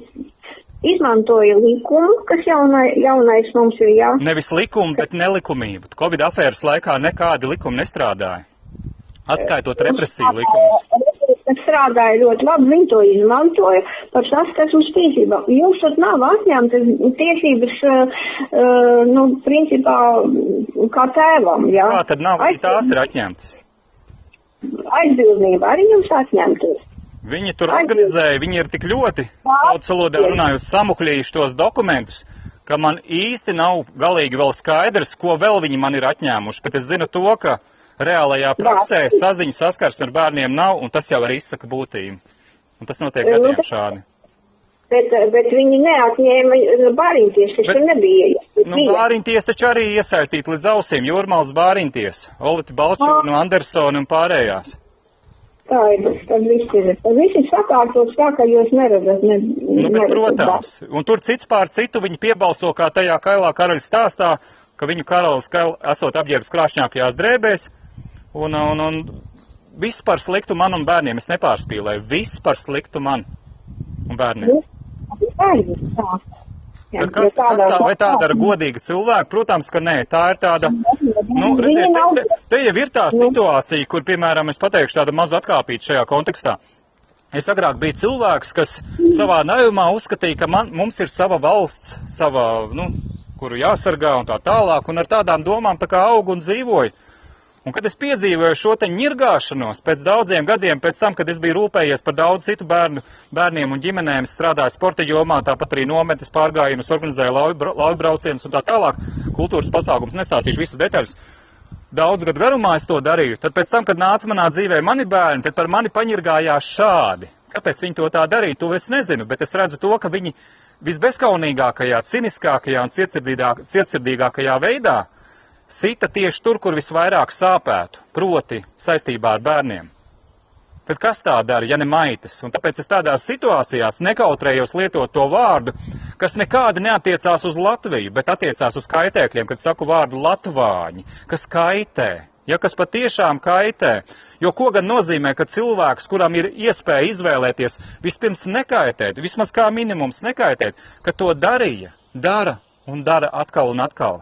izmantoja likumu, kas jaunais mums ir jā. Nevis likumu, bet nelikumību. Covid afēras laikā nekādi likumi nestrādāja. Atskaitot represiju likumus. Strādāja ļoti labi, viņi to izmantoja par saskarsmes tiesībām. Jums tad nav atņemtas tiesības, principā, kā tēvam, jā. Kā tad nav, tās ir atņemtas? Aizbildnība arī jums atņemtas. Viņi tur organizēja, viņi ir tik ļoti, tautas valodā runājot, samukļījuši tos dokumentus, ka man īsti nav galīgi vēl skaidrs, ko vēl viņi man ir atņēmuši, bet es zinu to, ka reālajā praksē saziņa saskarsme ar bērniem nav, un tas jau arī izsaka būtību. Un tas notiek gadiem šādi. Bet viņi neatņēma bāriņties, taču nebija. Bāriņties taču arī iesaistīti līdz ausīm, Jūrmals bāriņties, Olita Balčūna, Andersona un pārējās. Tā ir, tad viss ir sakārtots tā, ka jūs neredzat. Bet, protams, un tur cits pār citu viņi piebalso, kā tajā Kailā karaļa stāstā, ka viņu karalis esot apģērbs krāšņākajās drēbēs, un viss par sliktu man un bērniem, es nepārspīlēju, viss par sliktu man un bērniem. Bet kas tā, vai tāda ir godīga cilvēka? Protams, ka nē, tā ir tāda, redziet, te jau ir tā situācija, kur, piemēram, es pateikšu tādu mazu atkāpīt šajā kontekstā. Es agrāk biju cilvēks, kas savā naivumā uzskatīja, ka mums ir sava valsts, kuru jāsargā un tā tālāk, un ar tādām domām tā kā augu un dzīvoju. Un kad es piedzīvoju šo te ņirgāšanos pēc daudziem gadiem, pēc tam, kad es biju rūpējies par daudz citu bērniem un ģimenēm, strādāju sporta jomā, tāpat arī nometes pārgājienus, organizēju laubraucienus un tā tālāk, kultūras pasākums, nestāstīšu visas detaļas. Daudz gadu garumā es to darīju. Tad pēc tam, kad nāca manā dzīvē mani bērni, tad par mani paņirgājās šādi. Kāpēc viņi to tā darīja, to es nezinu, bet es redzu to, ka viņi visbezkaunīgākajā, ciniskākajā un cietsirdīgākajā veidā sita tieši tur, kur visvairāk sāpētu, proti saistībā ar bērniem. Bet kas tā dara, ja ne maitas? Un tāpēc es tādās situācijās nekautrējos lietot to vārdu, kas nekādi neatiecās uz Latviju, bet attiecās uz kaitēkļiem, kad saku vārdu latvāņi, kas kaitē, kas patiešām kaitē. Jo ko gan nozīmē, ka cilvēks, kuram ir iespēja izvēlēties vispirms nekaitēt, vismaz kā minimums nekaitēt, ka to dara un dara atkal un atkal.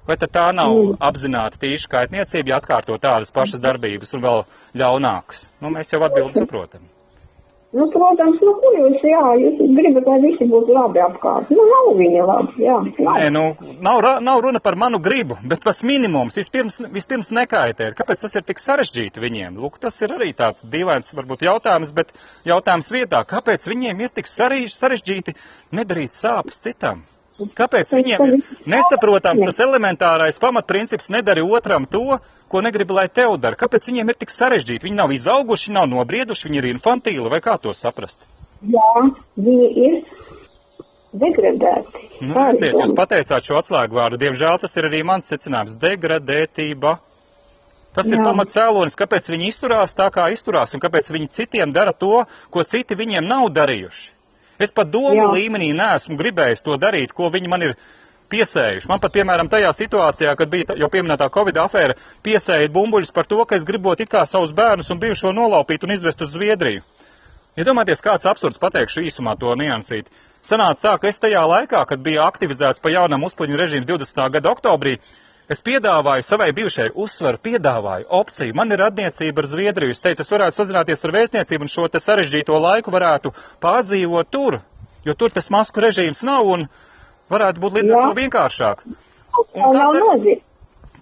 Vai tad tā nav apzināta tīša kaitniecība, ja atkārto tādas pašas darbības un vēl ļaunākas? Mēs jau atbildi saprotam. Nu, protams, nu, ko jūs gribat, lai visi būtu labi apkārt. Nu, nav viņi labi, jā. Nav. Nē, nav runa par manu gribu, bet tas minimums vispirms nekaitēt. Kāpēc tas ir tik sarežģīti viņiem? Lūk, tas ir arī tāds dīvains, varbūt jautājums, bet jautājums vietā. Kāpēc viņiem ir tik sarežģīti nedarīt sāpes citam? Kāpēc viņiem ir nesaprotams tas elementārais pamatprincips nedari otram to, ko negribi, lai tev dara? Kāpēc viņiem ir tik sarežģīti? Viņi nav izauguši, nav nobrieduši, viņi ir infantīli, vai kā to saprast? Jā, viņi ir degradēti. Nu, redziet, jūs pateicāt šo atslēgu vārdu. Diemžēl tas ir arī mans secinājums. Degradētība. Tas ir pamatcēlonis, kāpēc viņi izturās tā, kā izturās, un kāpēc viņi citiem dara to, ko citi viņiem nav darījuši. Es pat domu līmenī neesmu gribējis to darīt, ko viņi man ir piesējuši. Man pat, piemēram, tajā situācijā, kad bija jau pieminētā Covid afēra, piesēja bumbuļus par to, ka es gribot it kā savus bērnus un bijušo nolaupīt un izvest uz Zviedriju. Iedomājieties, kāds absurds, pateikšu īsumā to niansīt. Sanāca tā, ka es tajā laikā, kad bija aktivizēts pa jaunam uzpuļu režīmu 20. gada oktobrī, es piedāvāju savai bijušai piedāvāju opciju. Man ir radniecība ar Zviedriju. Es teicu, es varētu sazināties ar vēstniecību un šo te sarežģīto laiku varētu pārdzīvot tur, jo tur tas masku režīms nav un varētu būt līdz ar to vienkāršāk.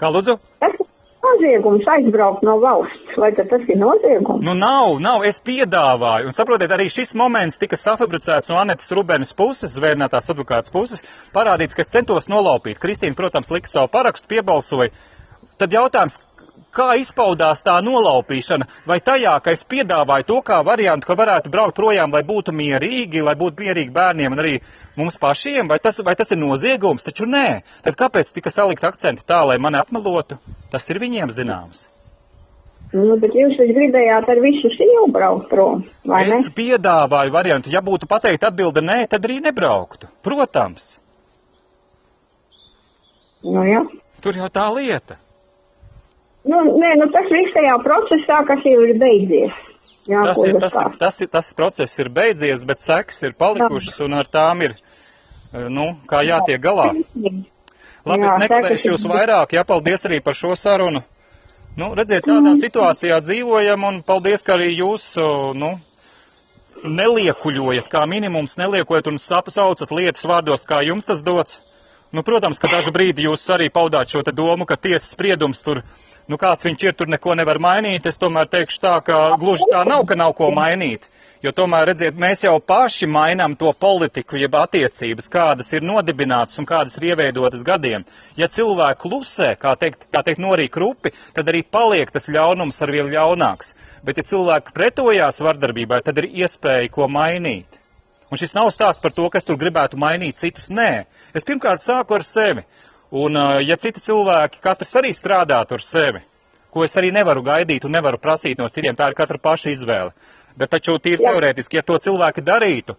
Kā lūdzu? Tas ir noziegums aizbraukt no valsts, vai tas ir noziegums? Nu nav, es piedāvāju. Un saprotiet, arī šis moments tika safabricēts no Anetes Rubenes puses, zvērnētās advokātas puses, parādīts, ka es centos nolaupīt. Kristīna, protams, lika savu parakstu, piebalsoja. Tad jautājums, kā izpaudās tā nolaupīšana? Vai tajā, ka es piedāvāju to kā variantu, ka varētu braukt projām, lai būtu mierīgi bērniem un arī mums pašiem? Vai tas ir noziegums? Taču nē. Tad kāpēc tika salikt akcenti tā, lai mani apmelotu? Tas ir viņiem zināms. Nu, bet jūs gribējāt ar visu sīvu braukt prom, vai ne? Es piedāvāju variantu. Ja būtu pateikt atbilde nē, tad arī nebrauktu. Protams. Nu, jā. Tur jau tā lieta. Tas viss tajā procesā, kas jau ir beidzies. Jā, tas process ir beidzies, bet sekas ir palikušas un ar tām ir, kā jātiek galā. Labi, es nekavēšu jūs vairāk, paldies arī par šo sarunu. Redziet, tādā situācijā dzīvojam un paldies, ka arī jūs, neliekuļojat, kā minimums neliekojat un saucat lietas vārdos, kā jums tas dots. Protams, ka dažu brīdi jūs arī paudāt šo te domu, ka tiesas spriedums tur, kāds viņš ir, tur neko nevar mainīt. Es tomēr teikšu tā, ka gluži tā nav, ka nav ko mainīt. Jo tomēr, redziet, mēs jau paši mainām to politiku, jeb attiecības, kādas ir nodibinātas un kādas ir ieveidotas gadiem. Ja cilvēki klusē, kā teikt norīk rupi, tad arī paliek tas ļaunums arvien ļaunāks. Bet ja cilvēki pretojās vardarbībai, tad ir iespēja ko mainīt. Un šis nav stāsts par to, ka es tur gribētu mainīt citus. Nē, es pirmkārt sāku ar sevi. Un ja citi cilvēki, katrs arī strādātu ar sevi, ko es arī nevaru gaidīt un nevaru prasīt no citiem, tā ir katra paša izvēle. Bet taču tīri teorētiski, ja to cilvēki darītu,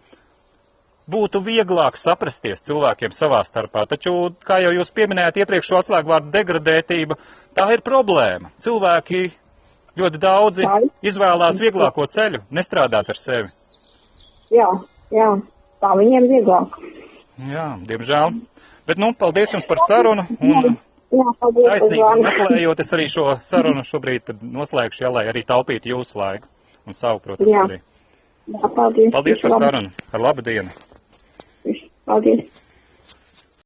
būtu vieglāk saprasties cilvēkiem savā starpā. Taču, kā jau jūs pieminējāt iepriekš šo atslēgvārdu degradētība, tā ir problēma. Cilvēki ļoti daudzi izvēlās vieglāko ceļu, nestrādāt ar sevi. Jā, tā viņiem vieglāk. Jā, diemžēl. Bet, paldies jums par sarunu. Un taisnīgi meklējot, es arī šo sarunu šobrīd noslēgšu, lai arī taupītu jūsu laiku. Un savu, protams, arī. Jā, paldies. Paldies par sarunu. Ar labu dienu. Paldies.